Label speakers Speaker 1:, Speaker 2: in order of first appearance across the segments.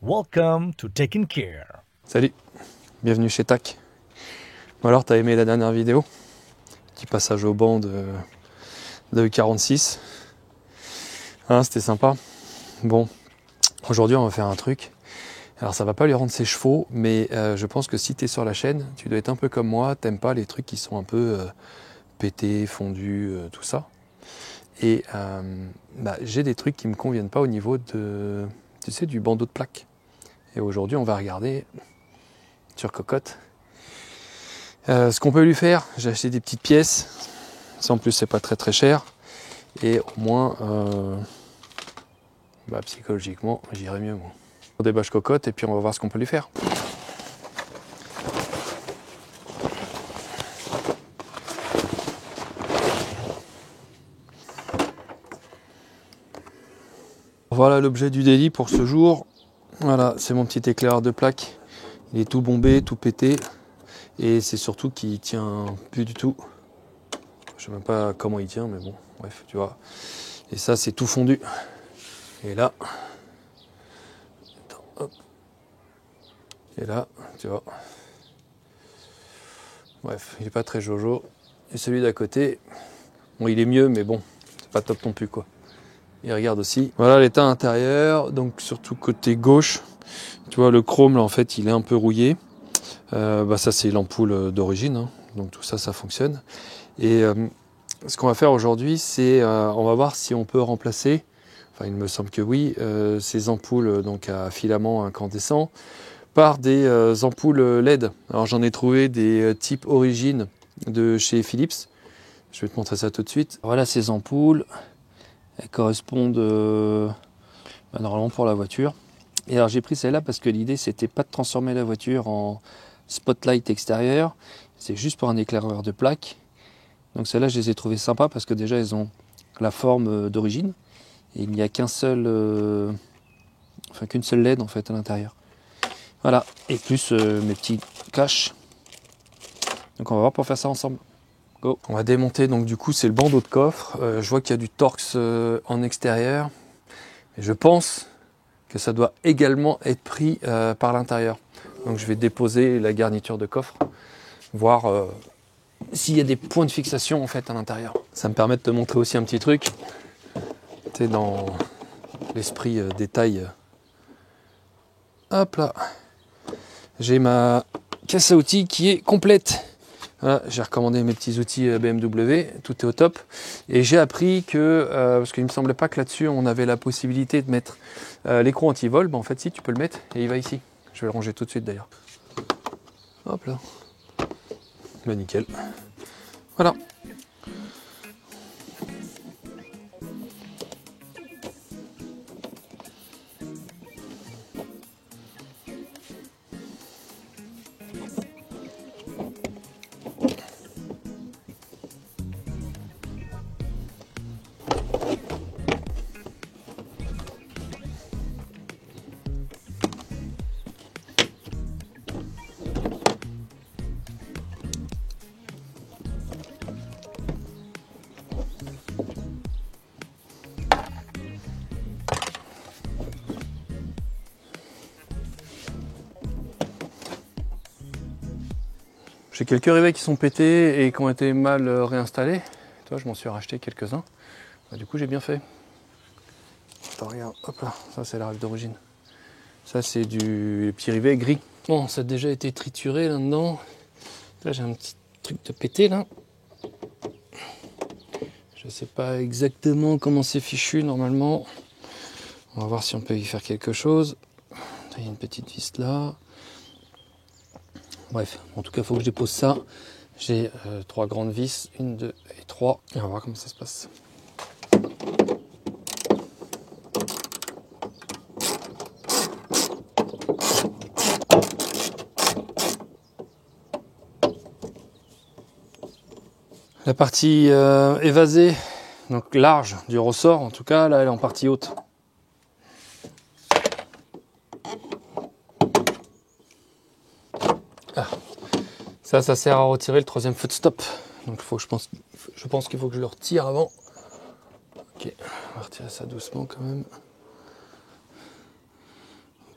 Speaker 1: Welcome to Taking Care.
Speaker 2: Salut, bienvenue chez TAC. Bon alors, t'as aimé la dernière vidéo? Petit passage au banc de 46. Hein, c'était sympa. Bon, aujourd'hui on va faire un truc. Alors ça va pas lui rendre ses chevaux, mais je pense que si t'es sur la chaîne, tu dois être un peu comme moi, t'aimes pas les trucs qui sont un peu pétés, fondus, tout ça. Et j'ai des trucs qui me conviennent pas au niveau de, tu sais, du bandeau de plaque. Et aujourd'hui on va regarder sur Cocotte ce qu'on peut lui faire. J'ai acheté des petites pièces, ça en plus c'est pas très cher, et au moins psychologiquement j'irai mieux moi. On débâche Cocotte et puis on va voir ce qu'on peut lui faire. Voilà l'objet du délit pour ce jour. Voilà, c'est mon petit éclaireur de plaque. Il est tout bombé, tout pété. Et c'est surtout qu'il tient plus du tout. Je sais même pas comment il tient, mais bon, bref, tu vois. Et ça, c'est tout fondu. Et là, attends, hop. Et là, tu vois. Bref, il est pas très jojo. Et celui d'à côté, bon, il est mieux, mais bon, c'est pas top non plus, quoi. Et regarde aussi. Voilà l'état intérieur, donc surtout côté gauche. Tu vois, le chrome, là, en fait, il est un peu rouillé. Ça, c'est l'ampoule d'origine, hein. Donc tout ça, ça fonctionne. Et ce qu'on va faire aujourd'hui, c'est on va voir si on peut remplacer, enfin il me semble que oui, ces ampoules donc à filament incandescent par des ampoules LED. Alors j'en ai trouvé des types origine de chez Philips. Je vais te montrer ça tout de suite. Voilà ces ampoules. Elles correspondent normalement pour la voiture. Et alors j'ai pris celle-là parce que l'idée c'était pas de transformer la voiture en spotlight extérieur, c'est juste pour un éclaireur de plaque. Donc celles-là je les ai trouvées sympas parce que déjà elles ont la forme d'origine et il n'y a qu'une seule LED en fait à l'intérieur. Voilà, et plus mes petits caches. Donc on va voir pour faire ça ensemble. Go. On va démonter, donc du coup c'est le bandeau de coffre. Je vois qu'il y a du Torx en extérieur. Et je pense que ça doit également être pris par l'intérieur. Donc je vais déposer la garniture de coffre, voir s'il y a des points de fixation en fait à l'intérieur. Ça me permet de te montrer aussi un petit truc. Tu sais, dans l'esprit détail. Hop là. J'ai ma caisse à outils qui est complète. Voilà, j'ai recommandé mes petits outils BMW, tout est au top. Et j'ai appris que, parce qu'il ne me semblait pas que là-dessus on avait la possibilité de mettre l'écrou anti-vol, en fait si tu peux le mettre et il va ici. Je vais le ranger tout de suite d'ailleurs. Hop là. Bah nickel. Voilà. J'ai quelques rivets qui sont pétés et qui ont été mal réinstallés. Toi, je m'en suis racheté quelques-uns. Du coup, j'ai bien fait. Attends, regarde, hop là, ça c'est la rive d'origine. Ça c'est du petit rivet gris. Bon, ça a déjà été trituré là-dedans. Là, j'ai un petit truc de pété là. Je sais pas exactement comment c'est fichu normalement. On va voir si on peut y faire quelque chose. Il y a une petite vis là. Bref, en tout cas, il faut que je dépose ça. J'ai 3 grandes vis, 1, 2 et 3. Et on va voir comment ça se passe. La partie évasée, donc large du ressort, en tout cas, là, elle est en partie haute. Ah. Ça sert à retirer le troisième footstop. Donc je pense qu'il faut que je le retire avant. Ok, on va retirer ça doucement quand même.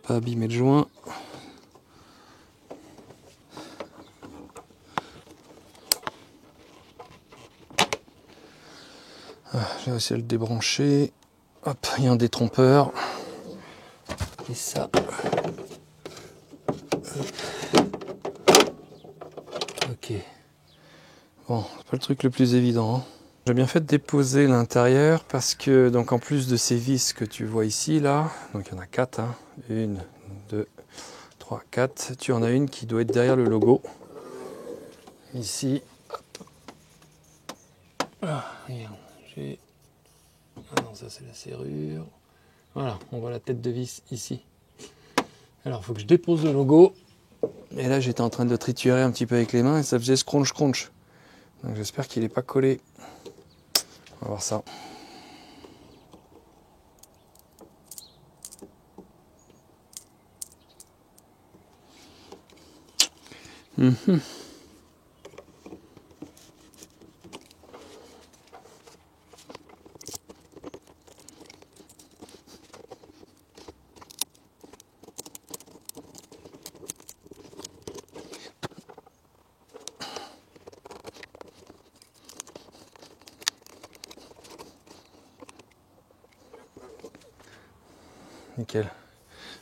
Speaker 2: Pas abîmer le joint. J'ai réussi à le débrancher. Hop, il y a un détrompeur. Et ça. Ok. Bon, c'est pas le truc le plus évident. Hein. J'ai bien fait de déposer l'intérieur parce que, donc en plus de ces vis que tu vois ici, là, donc il y en a 4. Hein. 1, 2, 3, 4. Tu en as une qui doit être derrière le logo. Ici. Hop. Ah, regarde, j'ai. Ah non, ça c'est la serrure. Voilà, on voit la tête de vis ici. Alors, il faut que je dépose le logo. Et là, j'étais en train de triturer un petit peu avec les mains et ça faisait scrunch crunch. Donc j'espère qu'il n'est pas collé. On va voir ça. Nickel.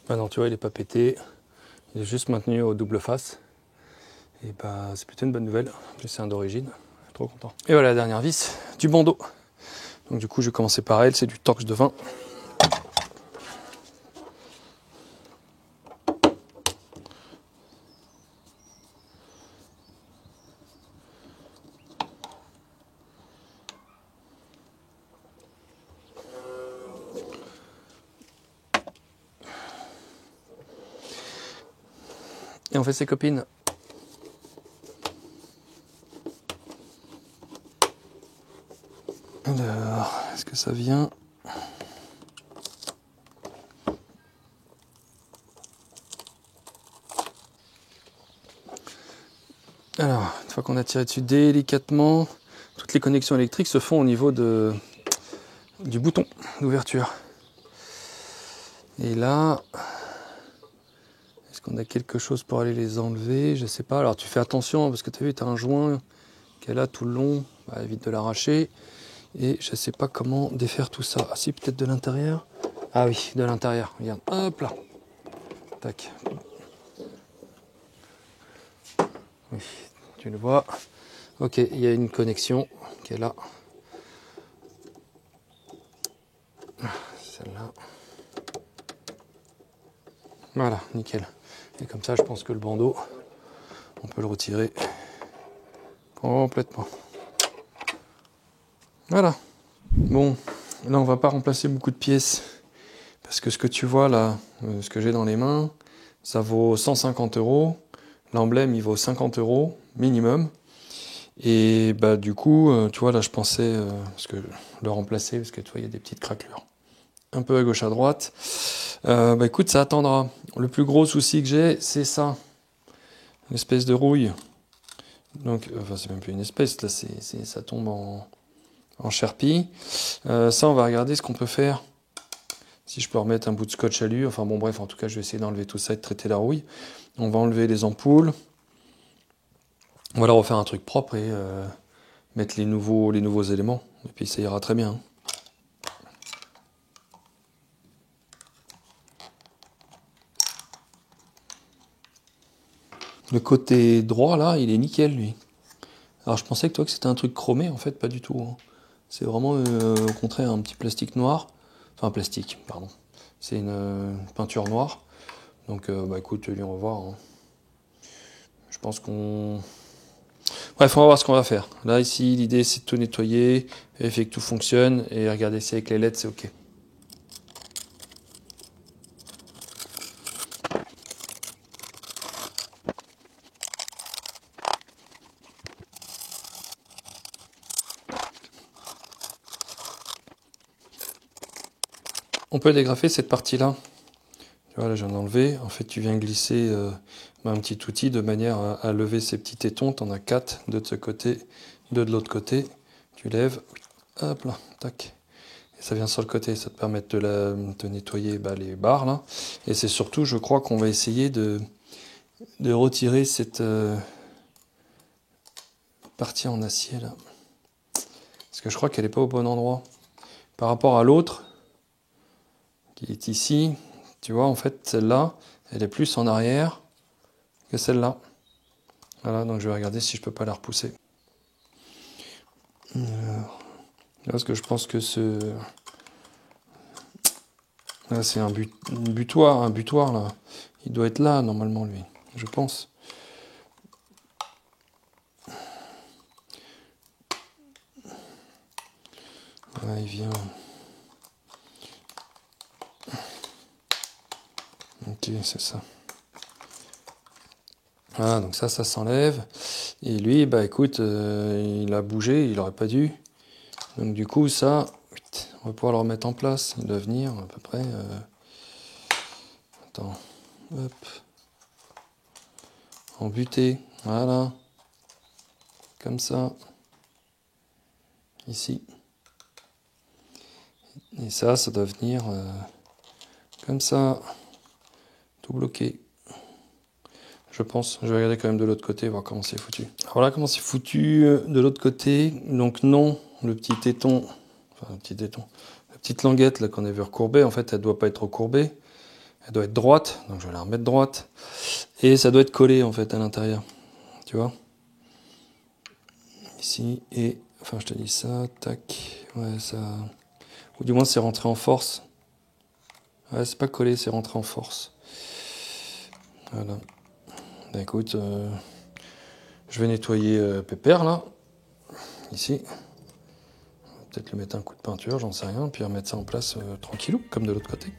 Speaker 2: Bah non, tu vois, il n'est pas pété. Il est juste maintenu au double face. Et bah, c'est plutôt une bonne nouvelle. En plus, c'est un d'origine. Je suis trop content. Et voilà la dernière vis du bandeau. Donc du coup, je vais commencer par elle. C'est du Torx de 20. Et on fait ses copines. Alors, est-ce que ça vient? Alors, une fois qu'on a tiré dessus délicatement, toutes les connexions électriques se font au niveau du bouton d'ouverture. Et là, est-ce qu'on a quelque chose pour aller les enlever? Je sais pas. Alors, tu fais attention parce que tu as vu, tu as un joint qui est là tout le long. Bah, évite de l'arracher. Et je sais pas comment défaire tout ça. Ah si, peut-être de l'intérieur. Ah oui, de l'intérieur. Regarde. Hop là. Tac. Oui, tu le vois. Ok, il y a une connexion qui est là. Celle-là. Voilà, nickel. Et comme ça, je pense que le bandeau, on peut le retirer complètement. Voilà. Bon, là, on va pas remplacer beaucoup de pièces. Parce que ce que tu vois là, ce que j'ai dans les mains, ça vaut 150 €. L'emblème, il vaut 50 € minimum. Et bah du coup, tu vois, là, je pensais parce que le remplacer, parce que tu vois, il y a des petites craquelures. Un peu à gauche, à droite. Bah écoute, ça attendra. Le plus gros souci que j'ai, c'est ça. Une espèce de rouille. Donc, enfin, c'est même plus une espèce, là, ça tombe en Sharpie. Ça, on va regarder ce qu'on peut faire. Si je peux remettre un bout de scotch alu. Enfin bon, bref, en tout cas, je vais essayer d'enlever tout ça et de traiter la rouille. On va enlever les ampoules. On va leur refaire un truc propre et mettre les nouveaux éléments. Et puis ça ira très bien. Le côté droit, là, il est nickel, lui. Alors, je pensais que c'était un truc chromé, en fait, pas du tout. Hein. C'est vraiment, au contraire, un petit plastique noir. Enfin, plastique, pardon. C'est une peinture noire. Donc, bah écoute, on va voir. Hein. Je pense qu'on... Bref, on va voir ce qu'on va faire. Là, ici, l'idée, c'est de tout nettoyer, vérifier que tout fonctionne, et regarder si avec les LED, c'est OK. On peut dégrafer cette partie-là. Tu vois, là, je viens d'enlever. En fait, tu viens glisser un petit outil de manière à lever ces petits tétons. Tu en as 4, 2 de ce côté, 2 de l'autre côté. Tu lèves, hop là, tac. Ça vient sur le côté, ça te permet de nettoyer les barres là. Et c'est surtout, je crois qu'on va essayer de retirer cette partie en acier là. Parce que je crois qu'elle n'est pas au bon endroit. Par rapport à l'autre, qui est ici, tu vois, en fait, celle-là, elle est plus en arrière que celle-là. Voilà, donc je vais regarder si je peux pas la repousser. Parce que je pense que là, c'est un butoir là. Il doit être là normalement lui, je pense. Là, il vient. Ok, c'est ça. Ah, donc ça s'enlève. Et lui, bah écoute, il a bougé, il aurait pas dû. Donc du coup, ça, on va pouvoir le remettre en place. Il doit venir à peu près. Attends, hop. En butée, voilà. Comme ça. Ici. Et ça doit venir comme ça. Tout bloqué. Je pense. Je vais regarder quand même de l'autre côté, voir comment c'est foutu. Alors voilà comment c'est foutu de l'autre côté. Donc non, le petit téton, enfin le petit téton, la petite languette là qu'on avait recourbée, en fait elle doit pas être recourbée. Elle doit être droite, donc je vais la remettre droite. Et ça doit être collé en fait à l'intérieur. Tu vois? Ici, et enfin je te dis ça, tac, ouais ça. Ou du moins c'est rentré en force. Ouais, c'est pas collé, c'est rentré en force. Voilà. Bah, écoute, je vais nettoyer Pépère là, ici. Peut-être lui mettre un coup de peinture, j'en sais rien, puis remettre ça en place tranquillou, comme de l'autre côté.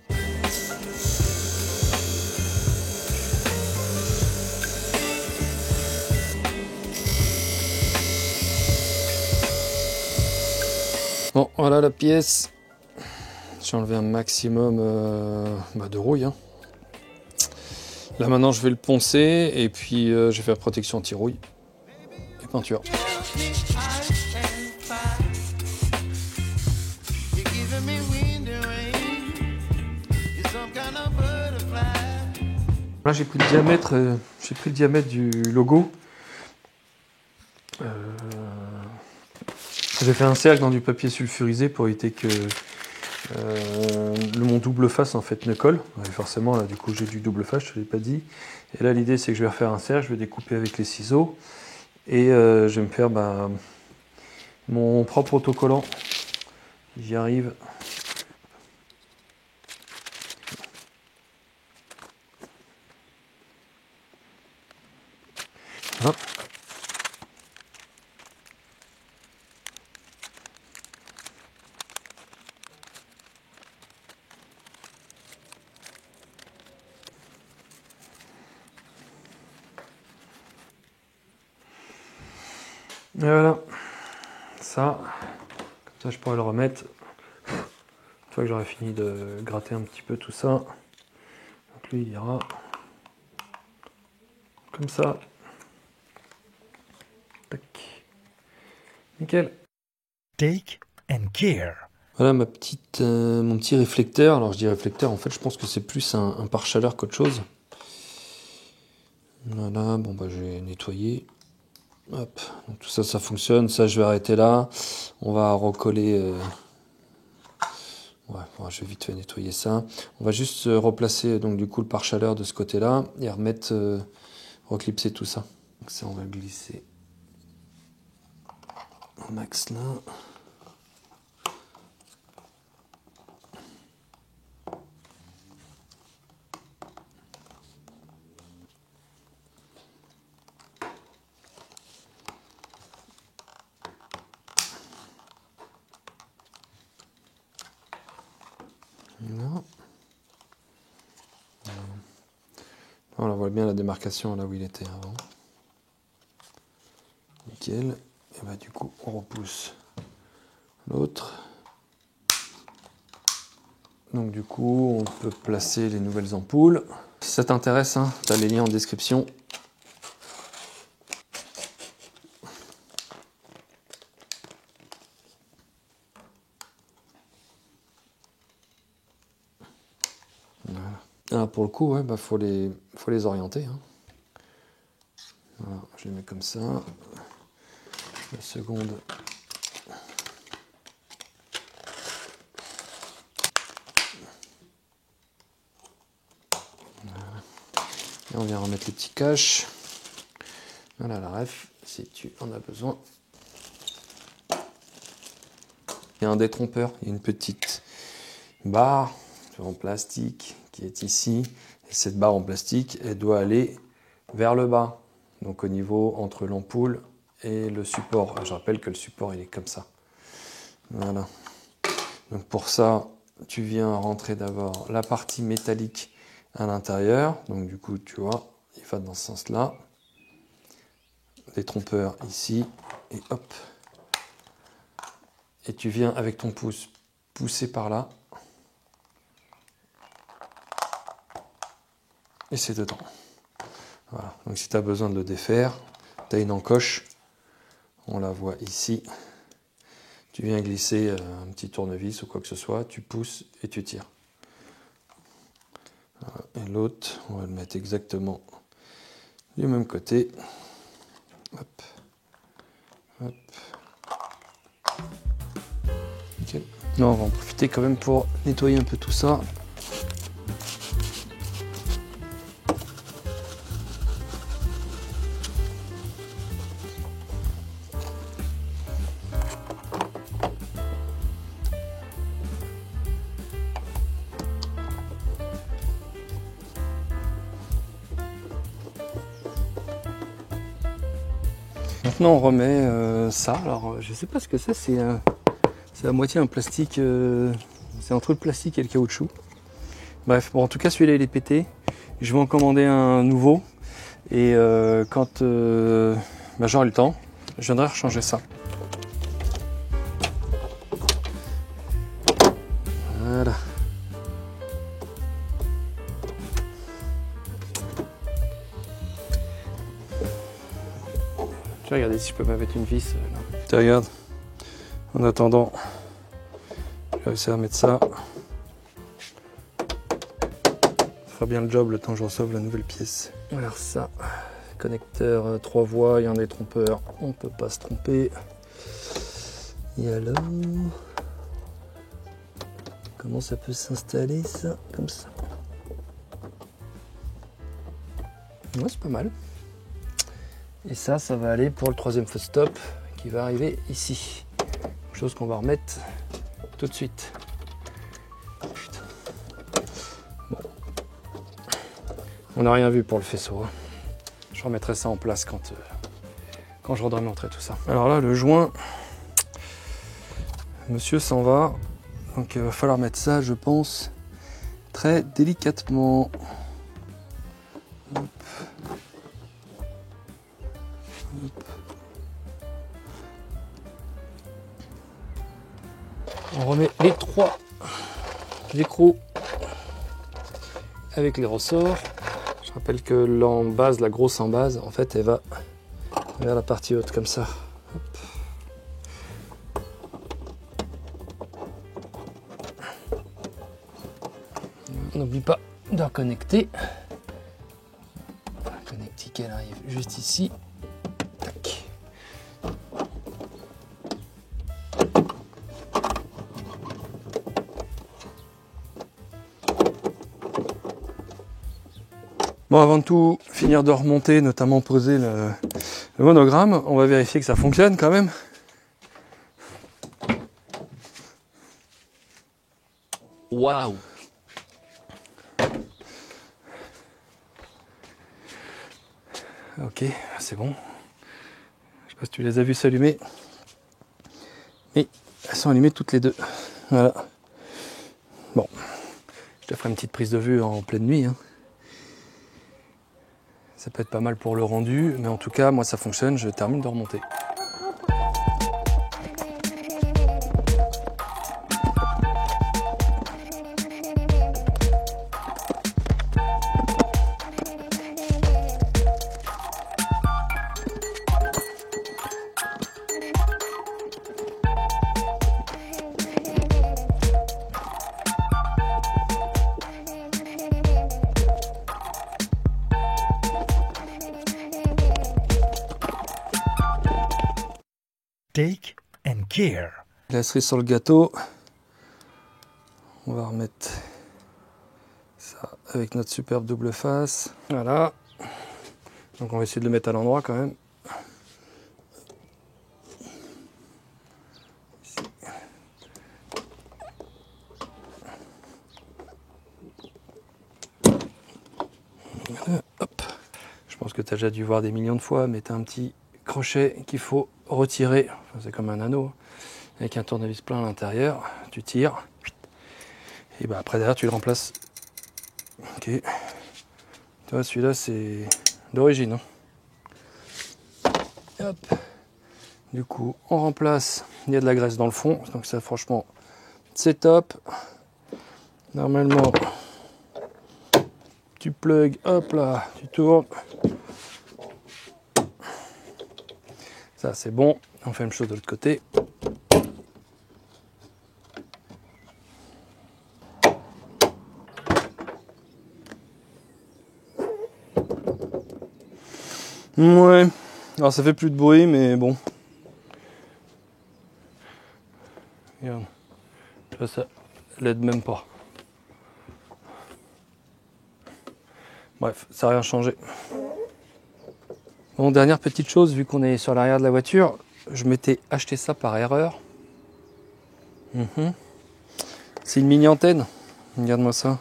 Speaker 2: Bon, voilà la pièce. J'ai enlevé un maximum de rouille. Hein. Là maintenant je vais le poncer et puis je vais faire protection anti-rouille et peinture. Là j'ai pris le diamètre du logo. J'ai fait un cercle dans du papier sulfurisé pour éviter que mon double face en fait ne colle. Ouais, forcément là du coup j'ai du double face, je te l'ai pas dit. Et là l'idée c'est que je vais refaire un cercle, je vais découper avec les ciseaux et je vais me faire mon propre autocollant. J'y arrive. Hop. Et voilà, ça, comme ça je pourrais le remettre. Une fois que j'aurai fini de gratter un petit peu tout ça. Donc lui il ira comme ça. Tac. Nickel.
Speaker 1: Take and care.
Speaker 2: Voilà mon petit réflecteur. Alors je dis réflecteur, en fait je pense que c'est plus un pare-chaleur qu'autre chose. Voilà, bon j'ai nettoyé. Hop, donc tout ça fonctionne. Ça je vais arrêter là. On va recoller. Ouais, bon, je vais vite fait nettoyer ça. On va juste replacer donc du coup le pare-chaleur de ce côté-là et remettre, reclipser tout ça. Donc ça on va le glisser au max là. Voilà. Voilà, on voit bien la démarcation là où il était avant. Nickel. Et bah du coup on repousse l'autre. Donc du coup on peut placer les nouvelles ampoules. Si ça t'intéresse, hein, tu as les liens en description. Alors pour le coup, ouais, bah, faut les orienter. Hein. Voilà, je les mets comme ça. La seconde. Voilà. Et on vient remettre les petits caches. Voilà la ref, si tu en as besoin. Il y a un détrompeur, il y a une petite barre en plastique qui est ici. Et cette barre en plastique, elle doit aller vers le bas. Donc au niveau entre l'ampoule et le support. Je rappelle que le support, il est comme ça. Voilà. Donc pour ça, tu viens rentrer d'abord la partie métallique à l'intérieur. Donc du coup, tu vois, il va dans ce sens-là. Détrompeur ici, et hop. Et tu viens avec ton pouce pousser par là. Et c'est dedans. Voilà. Donc si tu as besoin de le défaire, tu as une encoche. On la voit ici. Tu viens glisser un petit tournevis ou quoi que ce soit, tu pousses et tu tires. Voilà. Et l'autre, on va le mettre exactement du même côté. Hop. Hop. Ok. Là, on va en profiter quand même pour nettoyer un peu tout ça. Maintenant on remet ça, alors je sais pas ce que c'est à moitié un plastique, c'est entre le plastique et le caoutchouc. Bref, bon en tout cas celui-là il est pété, je vais en commander un nouveau et quand j'aurai le temps, je viendrai rechanger ça. Voilà. Je vais regarder si je peux me mettre une vis. Là. Regarde, en attendant, je vais réussir à mettre ça. Ça fera bien le job le temps que je reçoive la nouvelle pièce. Alors ça, connecteur 3 voies, il y a un détrompeur, on ne peut pas se tromper. Et alors, comment ça peut s'installer ça? Comme ça. Ouais, c'est pas mal. Et ça va aller pour le troisième faux stop qui va arriver ici. Chose qu'on va remettre tout de suite. Putain. Bon. On n'a rien vu pour le faisceau. Hein. Je remettrai ça en place quand je voudrais montrer tout ça. Alors là, le joint, monsieur s'en va. Donc il va falloir mettre ça, je pense, très délicatement. Hop. On remet les 3 écrous avec les ressorts. Je rappelle que l'embase, la grosse embase, en fait, elle va vers la partie haute comme ça. Hop. N'oublie pas de reconnecter. La connectique, elle arrive juste ici. Tac. Bon, avant de tout finir de remonter, notamment poser le monogramme, on va vérifier que ça fonctionne quand même. Waouh! Ok, c'est bon. Je sais pas si tu les as vues s'allumer. Mais elles sont allumées toutes les deux. Voilà. Bon, je te ferai une petite prise de vue en pleine nuit. Hein. Ça peut être pas mal pour le rendu, mais en tout cas, moi ça fonctionne, je termine de remonter.
Speaker 1: Take and care.
Speaker 2: La cerise sur le gâteau. On va remettre ça avec notre superbe double face. Voilà. Donc on va essayer de le mettre à l'endroit quand même. Ici. Voilà, hop. Je pense que tu as déjà dû voir des millions de fois, mais tu as un petit crochet qu'il faut retirer. Enfin, c'est comme un anneau. Avec un tournevis plein à l'intérieur. Tu tires. Et bah après derrière tu le remplaces. Ok. Tu vois, celui-là c'est d'origine. Hop. Du coup on remplace. Il y a de la graisse dans le fond. Donc ça franchement c'est top. Normalement tu plugs, hop là, tu tournes. Ça c'est bon. On fait la même chose de l'autre côté. Ouais, alors ça fait plus de bruit, mais bon. Regarde, tu vois, ça l'aide même pas. Bref, ça n'a rien changé. Bon, dernière petite chose, vu qu'on est sur l'arrière de la voiture, je m'étais acheté ça par erreur. C'est une mini antenne. Regarde-moi ça.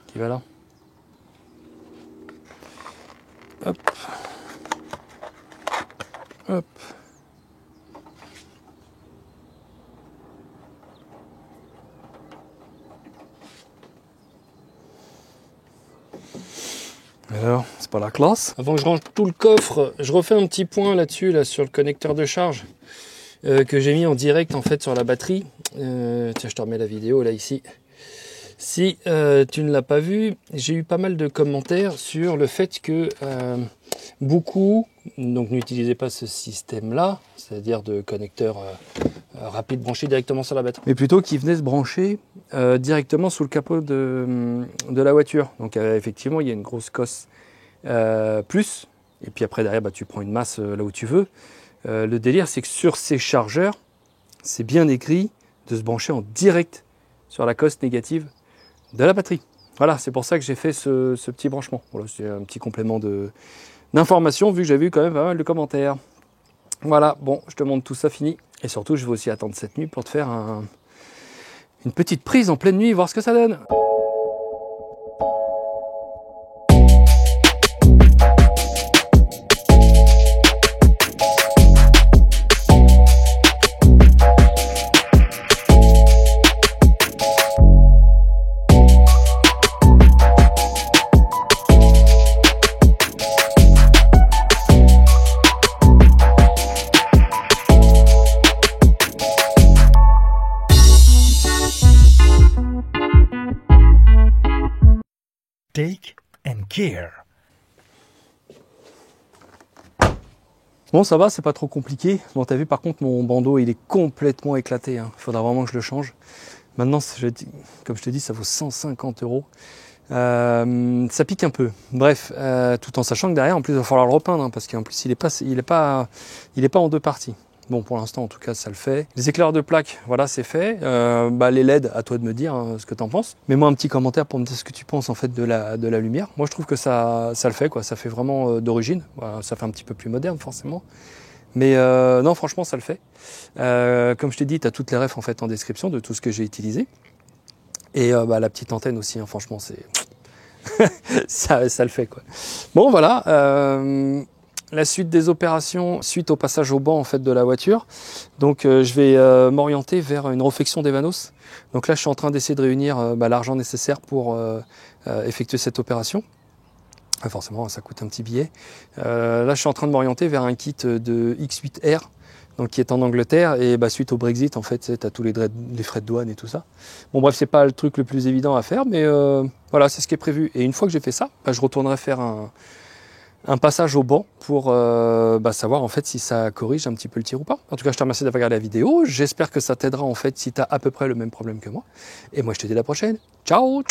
Speaker 2: Qui va là. Hop. Hop. Alors, c'est pas la classe. Avant que je range tout le coffre, je refais un petit point là-dessus, là, sur le connecteur de charge que j'ai mis en direct en fait sur la batterie. Tiens, je te remets la vidéo là ici. Si tu ne l'as pas vu, j'ai eu pas mal de commentaires sur le fait que beaucoup donc n'utilisaient pas ce système-là, c'est-à-dire de connecteur rapide branché directement sur la batterie, mais plutôt qui venaient se brancher directement sous le capot de la voiture. Donc effectivement, il y a une grosse cosse plus, et puis après derrière, bah, tu prends une masse là où tu veux. Le délire, c'est que sur ces chargeurs, c'est bien écrit de se brancher en direct sur la cosse négative de la batterie. Voilà, c'est pour ça que j'ai fait ce petit branchement. Voilà, c'est un petit complément d'information vu que j'ai vu quand même pas mal de commentaires. Voilà, bon, je te montre tout ça fini. Et surtout, je vais aussi attendre cette nuit pour te faire une petite prise en pleine nuit, voir ce que ça donne.
Speaker 1: Take and care.
Speaker 2: Bon, ça va, c'est pas trop compliqué. Bon, t'as vu, par contre, mon bandeau, il est complètement éclaté. Il faudra vraiment que je le change. Maintenant, comme je te dis, ça vaut 150 €. Ça pique un peu. Bref, tout en sachant que derrière, en plus, il va falloir le repeindre, hein, parce qu'en plus, il est pas en deux parties. Bon, pour l'instant, en tout cas, ça le fait. Les éclaireurs de plaque, voilà, c'est fait. Les LED, à toi de me dire ce que t'en penses. Mets-moi un petit commentaire pour me dire ce que tu penses en fait de la lumière. Moi, je trouve que ça le fait, quoi. Ça fait vraiment d'origine. Voilà, ça fait un petit peu plus moderne, forcément. Mais non, franchement, ça le fait. Comme je t'ai dit, tu as toutes les refs en fait en description de tout ce que j'ai utilisé. Et la petite antenne aussi, hein, franchement, c'est ça le fait, quoi. Bon, voilà. La suite des opérations, suite au passage au banc en fait de la voiture. Donc je vais m'orienter vers une réfection des vanos. Donc là, je suis en train d'essayer de réunir l'argent nécessaire pour effectuer cette opération. Forcément, ça coûte un petit billet. Là, je suis en train de m'orienter vers un kit de X8R, donc qui est en Angleterre. Et suite au Brexit, en fait, tu as tous les frais de douane et tout ça. Bon, bref, c'est pas le truc le plus évident à faire, mais voilà, c'est ce qui est prévu. Et une fois que j'ai fait ça, je retournerai faire un passage au banc pour savoir en fait si ça corrige un petit peu le tir ou pas. En tout cas, je te remercie d'avoir regardé la vidéo. J'espère que ça t'aidera en fait si tu as à peu près le même problème que moi. Et moi, je te dis à la prochaine. Ciao!